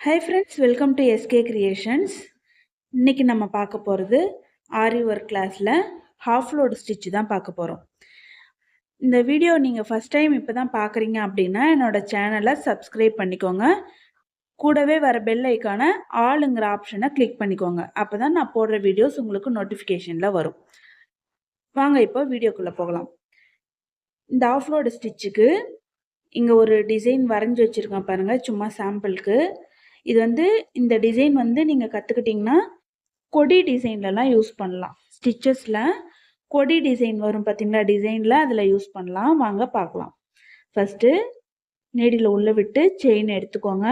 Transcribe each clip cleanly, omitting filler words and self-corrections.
Hi friends, welcome to SK creations. இன்றைக்கி நம்ம பார்க்க போகிறது ஆரி ஒர்க் கிளாஸில் ஹாஃப் லோடு ஸ்டிச் தான் பார்க்க போகிறோம். இந்த வீடியோ நீங்கள் ஃபஸ்ட் டைம் இப்போ தான் பார்க்குறீங்க அப்படின்னா என்னோடய சேனலை சப்ஸ்கிரைப் பண்ணிக்கோங்க. கூடவே வர பெல் ஐக்கான ஆளுங்கிற ஆப்ஷனை கிளிக் பண்ணிக்கோங்க. அப்போ தான் நான் போடுற வீடியோஸ் உங்களுக்கு நோட்டிஃபிகேஷனில் வரும். வாங்க இப்போ வீடியோக்குள்ளே போகலாம். இந்த ஹாஃப் லோடு ஸ்டிச்சுக்கு இங்கே ஒரு டிசைன் வரைஞ்சி வச்சுருக்கேன் பாருங்கள், சும்மா சாம்பிளுக்கு. இது வந்து இந்த டிசைன் வந்து நீங்கள் கற்றுக்கிட்டிங்கன்னா கொடி டிசைன்லலாம் யூஸ் பண்ணலாம். ஸ்டிச்சஸில் கொடி டிசைன் வரும் பார்த்தீங்களா, டிசைனில் அதில் யூஸ் பண்ணலாம். வாங்க பார்க்கலாம். ஃபஸ்ட்டு நீடில் உள்ளே விட்டு செயின் எடுத்துக்கோங்க.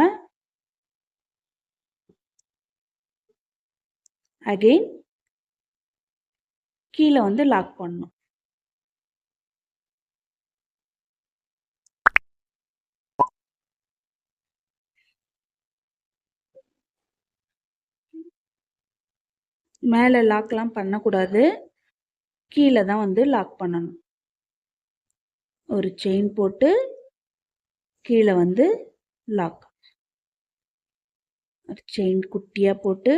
அகெயின் கீழே வந்து லாக் பண்ணணும். மேலே லாக்லாம் பண்ணக்கூடாது, கீழே தான் வந்து லாக் பண்ணணும். ஒரு செயின் போட்டு கீழே வந்து லாக். ஒரு செயின் குட்டியாக போட்டு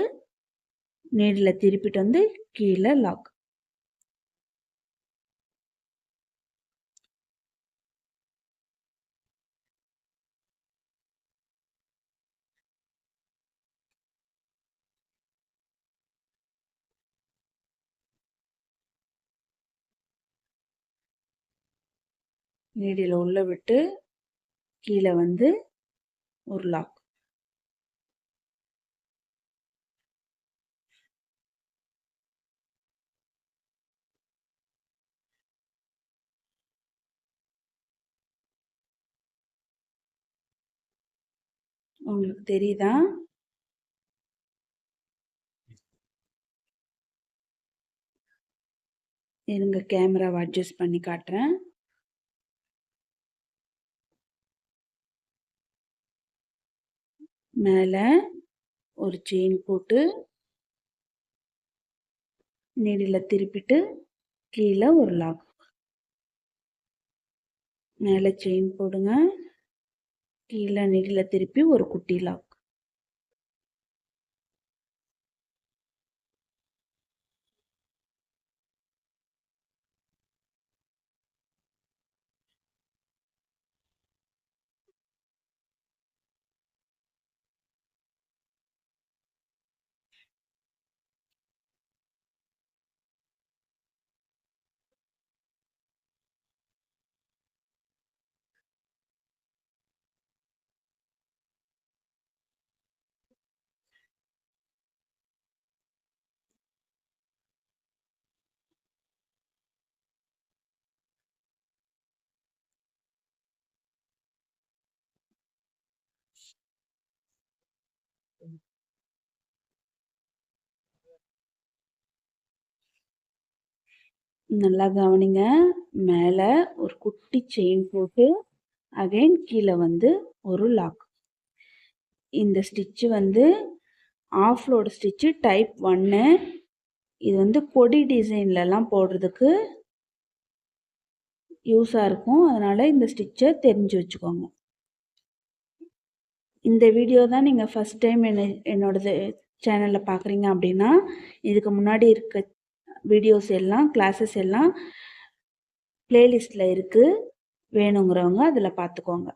நீடில் திருப்பிட்டு வந்து கீழே லாக். நீடில் உள்ளே விட்டு கீழே வந்து ஒரு லாக். உங்களுக்கு தெரியுதா? இருங்க, கேமராவை அட்ஜஸ்ட் பண்ணி காட்டுறேன். மேலே ஒரு செயின் போட்டு நீடில் திருப்பிட்டு கீழே ஒரு லாக். மேலே செயின் போடுங்க, கீழே நீடில் திருப்பி ஒரு குட்டி லாக். நல்லா கவனிங்க. மேலே ஒரு குட்டி செயின் போட்டு அகைன் கீழே வந்து ஒரு லாக். இந்த ஸ்டிச்சு வந்து ஆஃப் லோடு ஸ்டிச்சு டைப் 1. இது வந்து கொடி டிசைன்லலாம் போடுறதுக்கு யூஸாக இருக்கும். அதனால் இந்த ஸ்டிச்சை தெரிஞ்சு வச்சுக்கோங்க. இந்த வீடியோ தான் நீங்கள் ஃபஸ்ட் டைம் என்னோடது சேனலில் பார்க்குறீங்க அப்படின்னா இதுக்கு முன்னாடி இருக்க வீடியோஸ் எல்லாம், கிளாஸஸ் எல்லாம் பிளேலிஸ்ட்டில் இருக்குது. வேணுங்கிறவங்க அதில் பார்த்துக்கோங்க.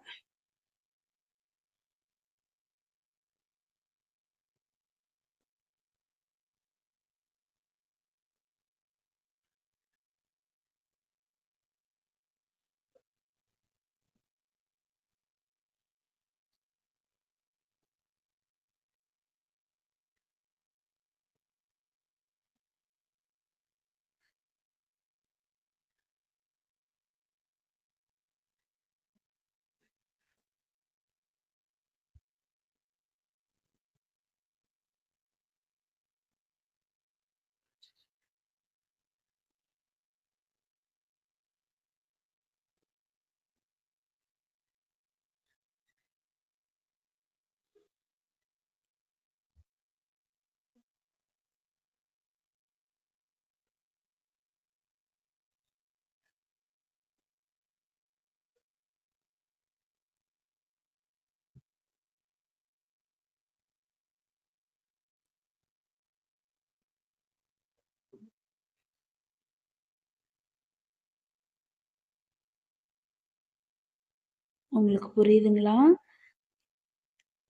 உங்களுக்கு புரியுதுங்களா?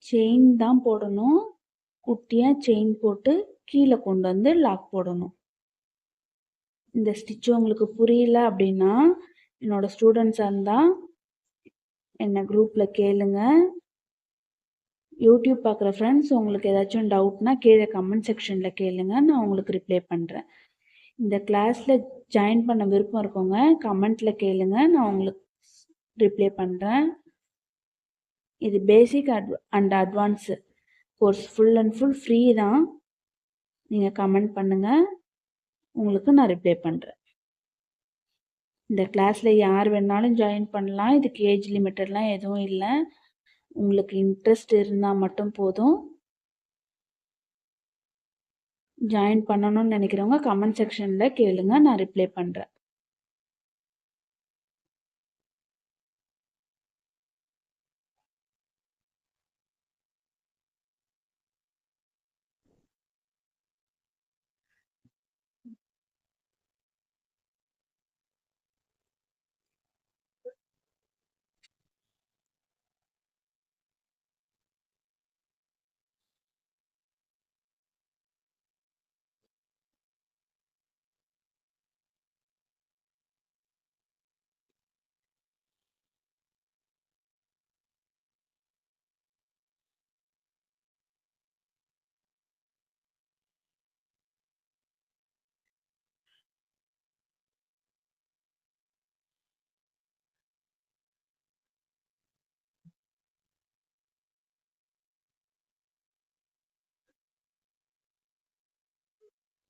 செயின் தான் போடணும். குட்டியா செயின் போட்டு கீழே கொண்டு வந்து லாக் போடணும். இந்த ஸ்டிச் உங்களுக்கு புரியல அப்படின்னா என்னோட ஸ்டூடெண்ட்ஸாக இருந்தால் என்ன குரூப்பில் கேளுங்க. யூடியூப் பார்க்குற ஃப்ரெண்ட்ஸ் உங்களுக்கு ஏதாச்சும் டவுட்னா கீழே கமெண்ட் செக்ஷனில் கேளுங்க, நான் உங்களுக்கு ரிப்ளை பண்ணுறேன். இந்த கிளாஸில் ஜாயின் பண்ண விருப்பம் இருக்கவங்க கமெண்ட்டில் கேளுங்க, நான் உங்களுக்கு ரிப்ளை பண்ணுறேன். இது பேசிக் and advance course full and full free தான். நீங்கள் கமெண்ட் பண்ணுங்கள், உங்களுக்கு நான் ரிப்ளை பண்ணுறேன். இந்த கிளாஸில் யார் வேணாலும் ஜாயின் பண்ணலாம். இதுக்கு ஏஜ் லிமிட்டட்லாம் எதுவும் இல்லை. உங்களுக்கு இன்ட்ரெஸ்ட் இருந்தால் மட்டும் போதும். ஜாயின் பண்ணணும்னு நினைக்கிறவங்க கமெண்ட் செக்ஷனில் கேளுங்க, நான் ரிப்ளை பண்ணுறேன்.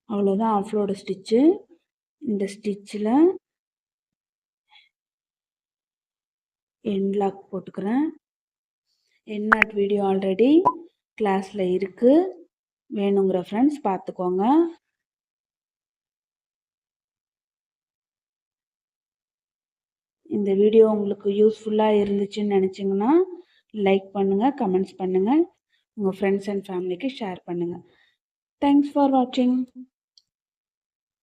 அவ்வளோதான் ஆஃப்லோட ஸ்டிச்சு. இந்த ஸ்டிச்சில் எண்ட் லாக் போட்டுக்கிறேன். எண்ட் நாட் வீடியோ ஆல்ரெடி கிளாஸில் இருக்குது, வேணுங்கிற ஃப்ரெண்ட்ஸ் பார்த்துக்கோங்க. இந்த வீடியோ உங்களுக்கு யூஸ்ஃபுல்லாக இருந்துச்சுன்னு நினச்சிங்கன்னா லைக் பண்ணுங்கள், கமெண்ட்ஸ் பண்ணுங்கள், உங்கள் ஃப்ரெண்ட்ஸ் அண்ட் ஃபேமிலிக்கு ஷேர் பண்ணுங்கள். தேங்க்ஸ் ஃபார் வாட்சிங்.